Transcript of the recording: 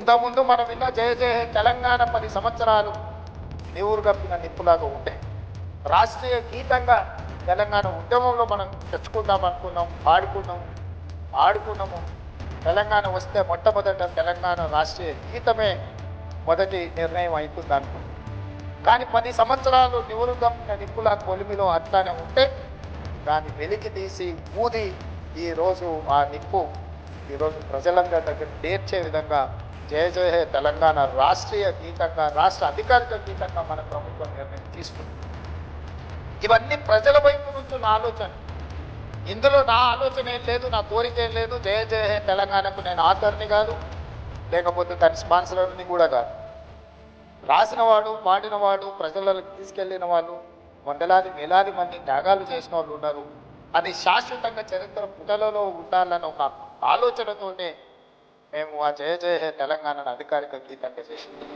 ఇంతకుముందు మనం విన్న జయ జయ హే తెలంగాణ 10 సంవత్సరాలు నివురు కప్పిన నిప్పులాగా ఉంటే రాష్ట్రీయ గీతంగా తెలంగాణ ఉద్యమంలో మనం తెచ్చుకుందాం అనుకున్నాం, ఆడుకున్నాము. తెలంగాణ వస్తే మొట్టమొదట తెలంగాణ రాష్ట్రీయ గీతమే మొదటి నిర్ణయం అవుతుంది అనుకున్నాం. కానీ 10 సంవత్సరాలు నివురు కప్పిన నిప్పులా కొలిమిలో అట్లానే ఉంటే దాన్ని వెలికి తీసి ఊది ఈరోజు ఆ నిప్పు ఈరోజు ప్రజలందరి దగ్గర తీర్చే విధంగా జయ జయ హే తెలంగాణ రాష్ట్రీయ గీతంగా, రాష్ట్ర అధికారిక గీతంగా మన ప్రభుత్వం నిర్ణయం తీసుకుంది. ఇవన్నీ ప్రజల వైపు నుంచి నా ఆలోచన. ఇందులో నా ఆలోచన ఏం లేదు, నా కోరిక ఏం లేదు. జయ జయ హే తెలంగాణకు నేను ఆథర్ని కాదు, లేకపోతే దాని స్పాన్సర్ని కూడా కాదు. రాసినవాడు, పాడినవాడు, ప్రజలకు తీసుకెళ్లిన వాళ్ళు వేలాది మంది త్యాగాలు చేసిన వాళ్ళు ఉన్నారు. అది శాశ్వతంగా చరిత్ర పుటలలో ఉండాలన్న ఒక ఆలోచనతోనే మేము ఆ జయ జయ హే తెలంగాణను అధికారిక గీతంగా చేసింది.